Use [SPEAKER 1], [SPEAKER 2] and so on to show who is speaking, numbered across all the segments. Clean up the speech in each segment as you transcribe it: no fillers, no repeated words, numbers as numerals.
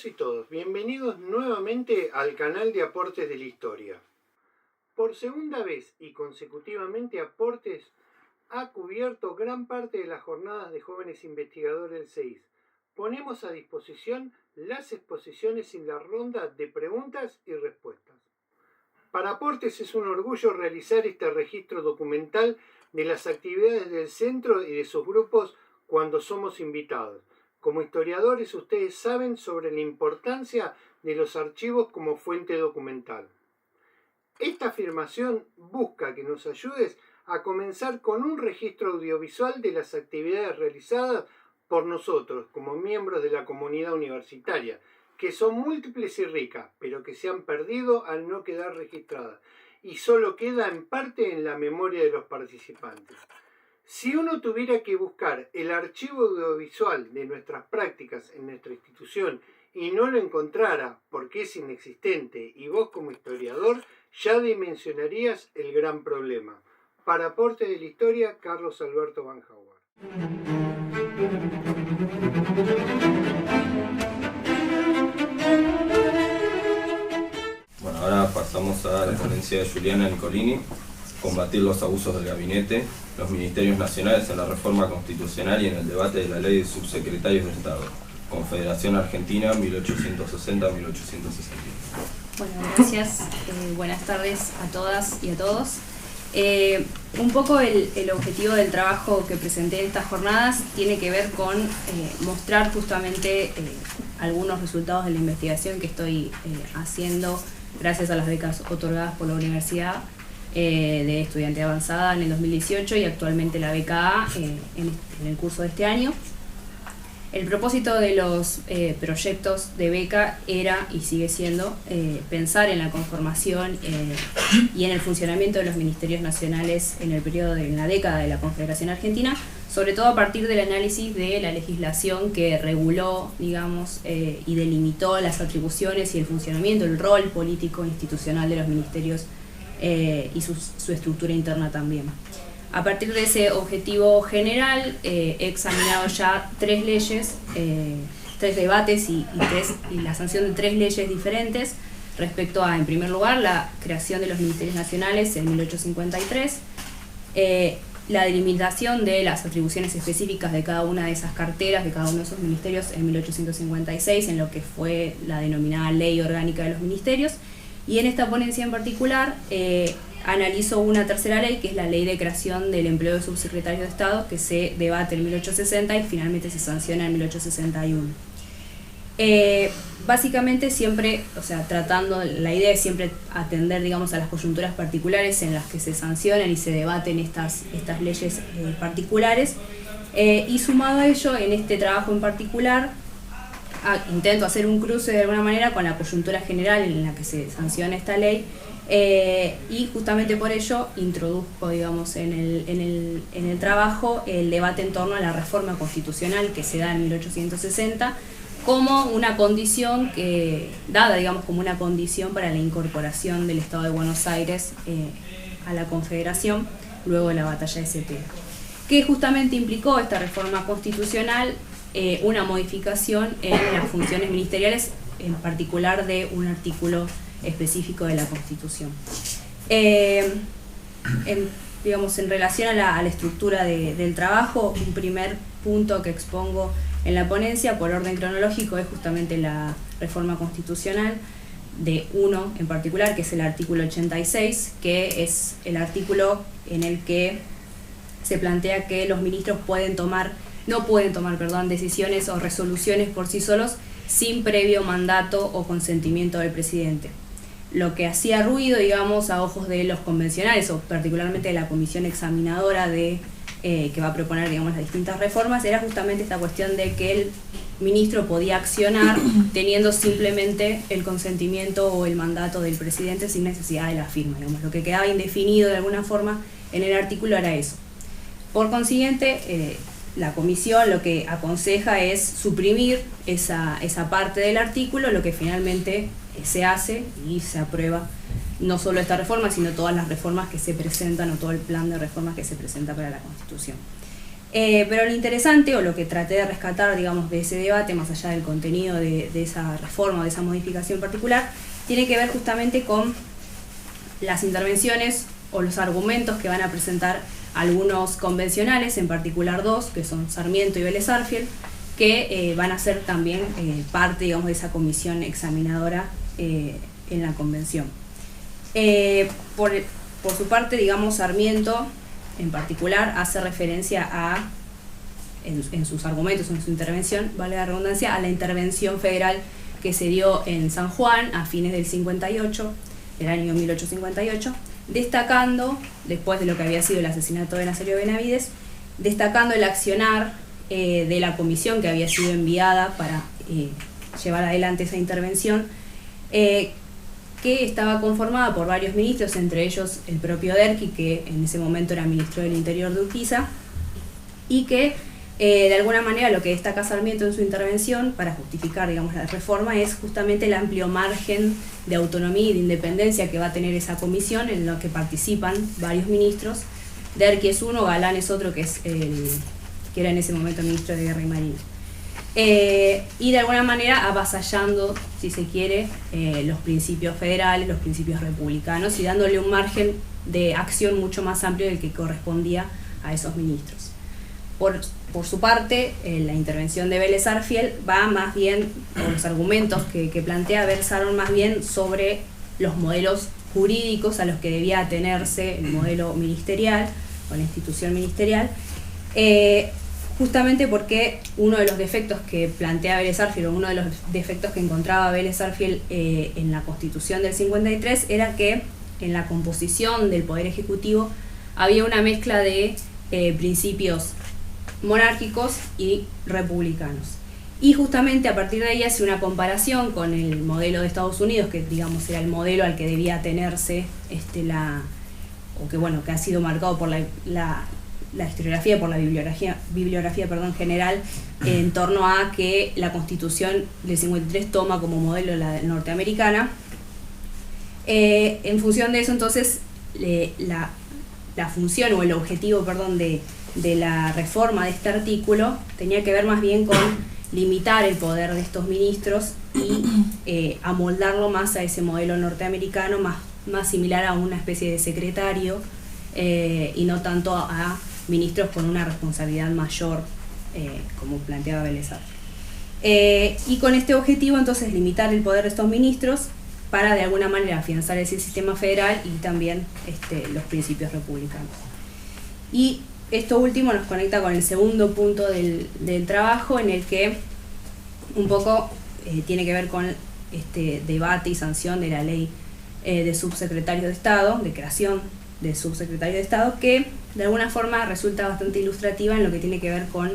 [SPEAKER 1] todos y todas, bienvenidos nuevamente al canal de Aportes de la Historia. Por segunda vez y consecutivamente Aportes ha cubierto gran parte de las jornadas de jóvenes investigadores del CEIS. Ponemos a disposición las exposiciones en la ronda de preguntas y respuestas. Para Aportes es un orgullo realizar este registro documental de las actividades del centro y de sus grupos cuando somos invitados. Como historiadores, ustedes saben sobre la importancia de los archivos como fuente documental. Esta afirmación busca que nos ayudes a comenzar con un registro audiovisual de las actividades realizadas por nosotros como miembros de la comunidad universitaria, que son múltiples y ricas, pero que se han perdido al no quedar registradas, y solo queda en parte en la memoria de los participantes. Si uno tuviera que buscar el archivo audiovisual de nuestras prácticas en nuestra institución y no lo encontrara porque es inexistente y vos como historiador ya dimensionarías el gran problema. Para Aportes de la Historia, Carlos Alberto Van Howard.
[SPEAKER 2] Bueno, ahora pasamos a la ponencia de Juliana Nicolini, combatir los abusos del gabinete, los ministerios nacionales en la reforma constitucional y en el debate de la ley de subsecretarios de Estado, Confederación Argentina 1860-1861.
[SPEAKER 3] Bueno, gracias. Buenas tardes a todas y a todos. Un poco el objetivo del trabajo que presenté en estas jornadas tiene que ver con mostrar justamente algunos resultados de la investigación que estoy haciendo gracias a las becas otorgadas por la universidad de estudiante avanzada en el 2018 y actualmente la beca A en el curso de este año. El propósito de los proyectos de beca era y sigue siendo pensar en la conformación y en el funcionamiento de los ministerios nacionales en la década de la Confederación Argentina, sobre todo a partir del análisis de la legislación que reguló, digamos, y delimitó las atribuciones y el funcionamiento, el rol político institucional de los ministerios y su estructura interna también. A partir de ese objetivo general, he examinado ya 3 leyes, 3 debates y la sanción de 3 leyes diferentes respecto a, en primer lugar, la creación de los ministerios nacionales en 1853, la delimitación de las atribuciones específicas de cada una de esas carteras, de cada uno de esos ministerios en 1856, en lo que fue la denominada Ley Orgánica de los Ministerios, y en esta ponencia en particular analizo una tercera ley, que es la Ley de Creación del Empleo de Subsecretarios de Estado, que se debate en 1860 y finalmente se sanciona en 1861. Básicamente siempre, la idea es siempre atender, digamos, a las coyunturas particulares en las que se sancionan y se debaten estas leyes particulares, y sumado a ello, en este trabajo en particular, intento hacer un cruce de alguna manera con la coyuntura general en la que se sanciona esta ley, y justamente por ello introduzco, digamos, en el trabajo el debate en torno a la reforma constitucional que se da en 1860 como una condición dada, digamos, como una condición para la incorporación del Estado de Buenos Aires a la Confederación luego de la batalla de Cepeda, que justamente implicó esta reforma constitucional una modificación en las funciones ministeriales, en particular de un artículo específico de la Constitución. En relación a la estructura del trabajo, un primer punto que expongo en la ponencia, por orden cronológico, es justamente la reforma constitucional de uno en particular, que es el artículo 86, que es el artículo en el que se plantea que los ministros no pueden tomar decisiones o resoluciones por sí solos sin previo mandato o consentimiento del presidente. Lo que hacía ruido, digamos, a ojos de los convencionales, o particularmente de la comisión examinadora que va a proponer, digamos, las distintas reformas, era justamente esta cuestión de que el ministro podía accionar teniendo simplemente el consentimiento o el mandato del presidente sin necesidad de la firma, digamos. Lo que quedaba indefinido de alguna forma en el artículo era eso. Por consiguiente, la comisión lo que aconseja es suprimir esa parte del artículo, lo que finalmente se hace y se aprueba no solo esta reforma, sino todas las reformas que se presentan o todo el plan de reformas que se presenta para la Constitución. Pero lo interesante, o lo que traté de rescatar, digamos, de ese debate, más allá del contenido de esa reforma o de esa modificación particular, tiene que ver justamente con las intervenciones o los argumentos que van a presentar algunos convencionales, en particular dos, que son Sarmiento y Vélez Sarsfield, que van a ser también parte, digamos, de esa comisión examinadora en la convención. Por su parte, digamos, Sarmiento en particular hace referencia a, en sus argumentos, en su intervención, vale la redundancia, a la intervención federal que se dio en San Juan a fines del 58, del año 1858, destacando, después de lo que había sido el asesinato de Nazario Benavides, destacando el accionar de la comisión que había sido enviada para llevar adelante esa intervención, que estaba conformada por varios ministros, entre ellos el propio Derqui, que en ese momento era ministro del Interior de Urquiza, y que de alguna manera lo que destaca Sarmiento en su intervención para justificar, digamos, la reforma es justamente el amplio margen de autonomía y de independencia que va a tener esa comisión, en lo que participan varios ministros. Derqui es uno, Galán es otro, que era en ese momento ministro de Guerra y Marina. Y de alguna manera avasallando, si se quiere, los principios federales, los principios republicanos, y dándole un margen de acción mucho más amplio del que correspondía a esos ministros. Por su parte, la intervención de Vélez Sarsfield va más bien, o los argumentos que plantea, versaron más bien sobre los modelos jurídicos a los que debía atenerse el modelo ministerial o la institución ministerial, justamente porque uno de los defectos que plantea Vélez Sarsfield, o uno de los defectos que encontraba Vélez Sarsfield en la Constitución del 53, era que en la composición del Poder Ejecutivo había una mezcla de principios monárquicos y republicanos. Y justamente a partir de ahí hace una comparación con el modelo de Estados Unidos, que digamos era el modelo al que debía atenerse que ha sido marcado por la historiografía, por la bibliografía general, en torno a que la Constitución del 53 toma como modelo la norteamericana. En función de eso, entonces, la función o el objetivo, de la reforma de este artículo tenía que ver más bien con limitar el poder de estos ministros y amoldarlo más a ese modelo norteamericano, más similar a una especie de secretario, y no tanto a ministros con una responsabilidad mayor, como planteaba Vélez Sarsfield. Y con este objetivo, entonces, limitar el poder de estos ministros para de alguna manera afianzar ese sistema federal y también los principios republicanos. Y esto último nos conecta con el segundo punto del trabajo, en el que un poco tiene que ver con este debate y sanción de la ley de subsecretarios de Estado, de creación de subsecretarios de Estado, que de alguna forma resulta bastante ilustrativa en lo que tiene que ver con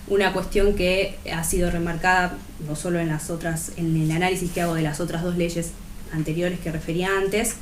[SPEAKER 3] una cuestión que ha sido remarcada no solo en el análisis que hago de las otras dos leyes anteriores que refería antes,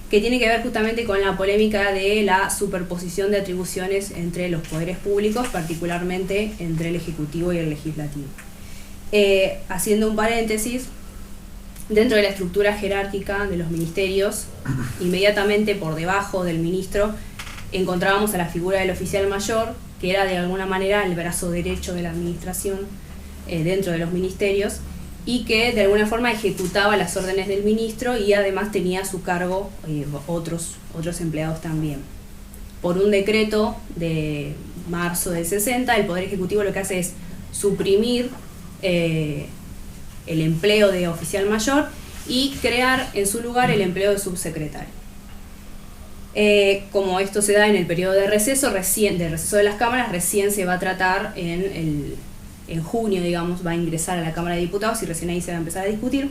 [SPEAKER 3] que tiene que ver justamente con la polémica de la superposición de atribuciones entre los poderes públicos, particularmente entre el Ejecutivo y el Legislativo. Haciendo un paréntesis, dentro de la estructura jerárquica de los ministerios, inmediatamente por debajo del ministro, encontrábamos a la figura del oficial mayor, que era de alguna manera el brazo derecho de la administración dentro de los ministerios, y que de alguna forma ejecutaba las órdenes del ministro y además tenía a su cargo otros empleados también. Por un decreto de marzo del 60, el Poder Ejecutivo lo que hace es suprimir el empleo de oficial mayor y crear en su lugar el empleo de subsecretario. Como esto se da en el periodo de receso de las cámaras, recién se va a tratar en junio, digamos, va a ingresar a la Cámara de Diputados y recién ahí se va a empezar a discutir.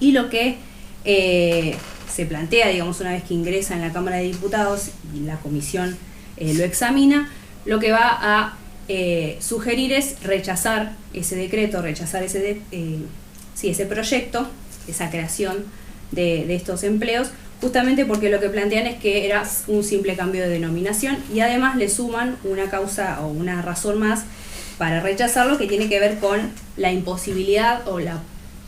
[SPEAKER 3] Y lo que se plantea, digamos, una vez que ingresa en la Cámara de Diputados y la comisión lo examina, lo que va a sugerir es rechazar ese decreto, rechazar ese proyecto, esa creación de estos empleos, justamente porque lo que plantean es que era un simple cambio de denominación, y además le suman una causa o una razón más para rechazarlo, que tiene que ver con la imposibilidad o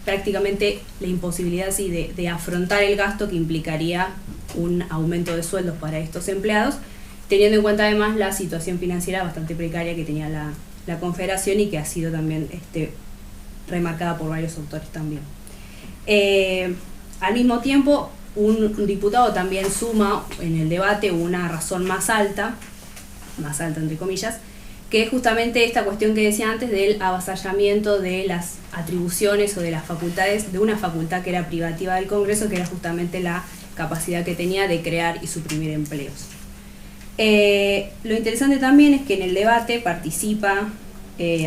[SPEAKER 3] prácticamente la imposibilidad de afrontar el gasto que implicaría un aumento de sueldos para estos empleados, teniendo en cuenta además la situación financiera bastante precaria que tenía la Confederación y que ha sido también remarcada por varios autores también. Al mismo tiempo, un diputado también suma en el debate una razón más alta entre comillas, que es justamente esta cuestión que decía antes del avasallamiento de las atribuciones o de las facultades de una facultad que era privativa del Congreso, que era justamente la capacidad que tenía de crear y suprimir empleos. Lo interesante también es que en el debate participa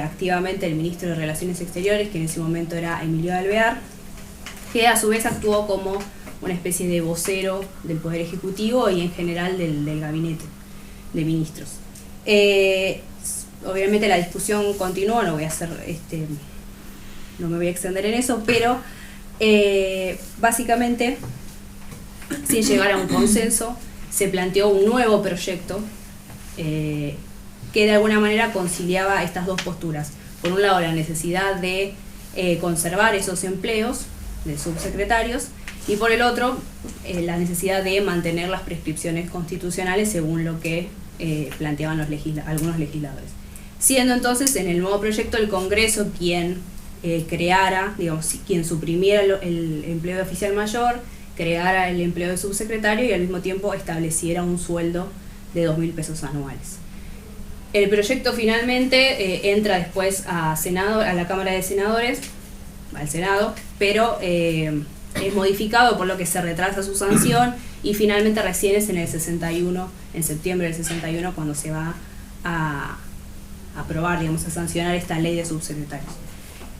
[SPEAKER 3] activamente el ministro de Relaciones Exteriores, que en ese momento era Emilio Alvear, que a su vez actuó como una especie de vocero del Poder Ejecutivo y en general del gabinete de ministros. Obviamente la discusión continuó, no me voy a extender en eso, pero básicamente, sin llegar a un consenso, se planteó un nuevo proyecto que de alguna manera conciliaba estas dos posturas. Por un lado, la necesidad de conservar esos empleos de subsecretarios, y por el otro, la necesidad de mantener las prescripciones constitucionales según lo que planteaban algunos legisladores. Siendo entonces en el nuevo proyecto el Congreso quien creara, quien suprimiera el empleo de oficial mayor, creara el empleo de subsecretario y al mismo tiempo estableciera un sueldo de 2.000 pesos anuales. El proyecto finalmente entra después a la Cámara de Senadores, al Senado, pero es modificado, por lo que se retrasa su sanción y finalmente recién es en septiembre del 61, cuando se va a aprobar, a sancionar esta ley de subsecretarios.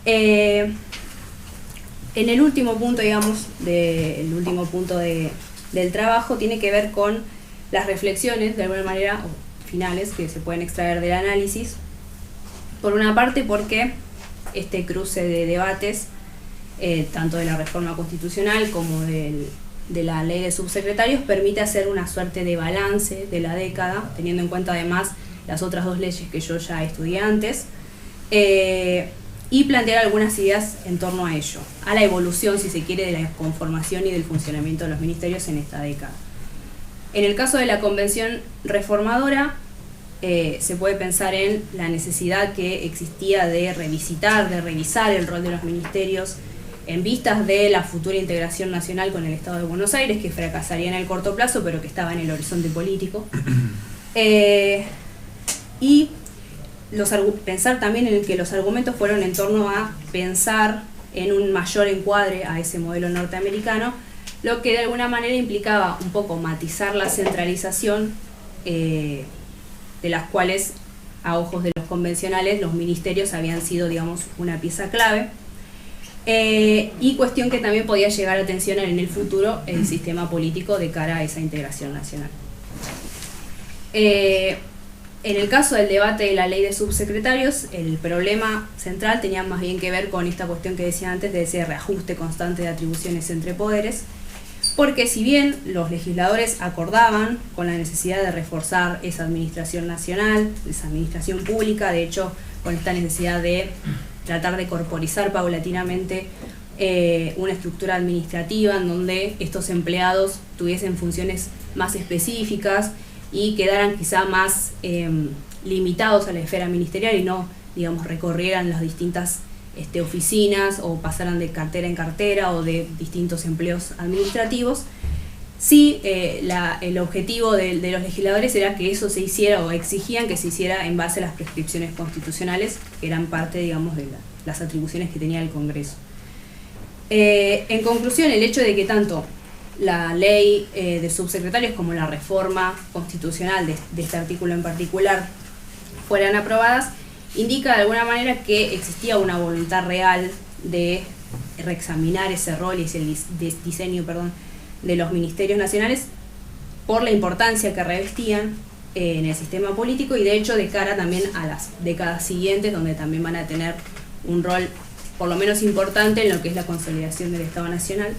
[SPEAKER 3] En el último punto, del trabajo tiene que ver con las reflexiones, de alguna manera, o finales, que se pueden extraer del análisis. Por una parte, porque este cruce de debates, tanto de la reforma constitucional como de la ley de subsecretarios, permite hacer una suerte de balance de la década, teniendo en cuenta además las otras dos leyes que yo ya estudié antes, y plantear algunas ideas en torno a ello, a la evolución, si se quiere, de la conformación y del funcionamiento de los ministerios en esta década. En el caso de la Convención Reformadora, se puede pensar en la necesidad que existía de revisar el rol de los ministerios en vistas de la futura integración nacional con el Estado de Buenos Aires, que fracasaría en el corto plazo, pero que estaba en el horizonte político. Y pensar también en que los argumentos fueron en torno a pensar en un mayor encuadre a ese modelo norteamericano, lo que de alguna manera implicaba un poco matizar la centralización de las cuales, a ojos de los convencionales, los ministerios habían sido, una pieza clave. Y cuestión que también podía llegar a tensionar en el futuro el sistema político de cara a esa integración nacional. En el caso del debate de la ley de subsecretarios, el problema central tenía más bien que ver con esta cuestión que decía antes de ese reajuste constante de atribuciones entre poderes, porque si bien los legisladores acordaban con la necesidad de reforzar esa administración nacional, esa administración pública, de hecho con esta necesidad de tratar de corporizar paulatinamente una estructura administrativa en donde estos empleados tuviesen funciones más específicas y quedaran quizá más limitados a la esfera ministerial y no, recorrieran las distintas oficinas o pasaran de cartera en cartera o de distintos empleos administrativos. Sí, el objetivo de los legisladores era que eso se hiciera, o exigían que se hiciera en base a las prescripciones constitucionales, que eran parte, de las atribuciones que tenía el Congreso. En conclusión, el hecho de que tanto la ley de subsecretarios como la reforma constitucional de este artículo en particular fueran aprobadas, indica de alguna manera que existía una voluntad real de reexaminar ese rol y ese diseño, de los ministerios nacionales por la importancia que revestían en el sistema político y de hecho de cara también a las décadas siguientes, donde también van a tener un rol por lo menos importante en lo que es la consolidación del Estado Nacional.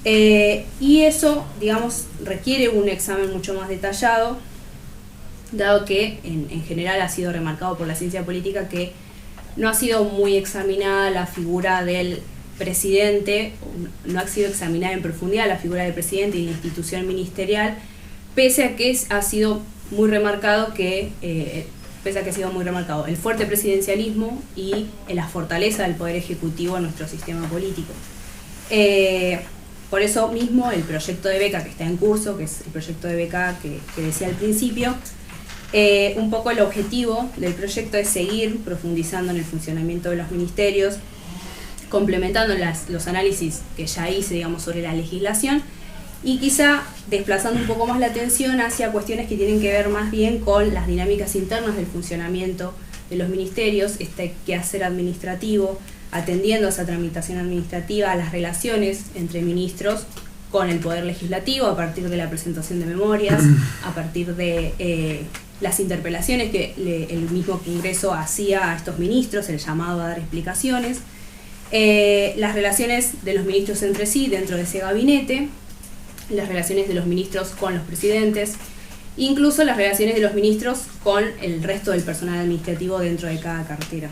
[SPEAKER 3] Y eso, requiere un examen mucho más detallado, dado que en general ha sido remarcado por la ciencia política que no ha sido muy examinada la figura del presidente, no ha sido examinada en profundidad la figura del presidente y la institución ministerial, pese a que ha sido muy remarcado que, pese a que ha sido muy remarcado, el fuerte presidencialismo y la fortaleza del poder ejecutivo en nuestro sistema político. Por eso mismo el proyecto de beca que está en curso, que es el proyecto de beca que decía al principio, un poco el objetivo del proyecto es seguir profundizando en el funcionamiento de los ministerios, complementando los análisis que ya hice, digamos, sobre la legislación, y quizá desplazando un poco más la atención hacia cuestiones que tienen que ver más bien con las dinámicas internas del funcionamiento de los ministerios, este quehacer administrativo, atendiendo a esa tramitación administrativa, a las relaciones entre ministros con el Poder Legislativo a partir de la presentación de memorias, a partir de las interpelaciones que el mismo Congreso hacía a estos ministros, el llamado a dar explicaciones, las relaciones de los ministros entre sí dentro de ese gabinete, las relaciones de los ministros con los presidentes, incluso las relaciones de los ministros con el resto del personal administrativo dentro de cada cartera.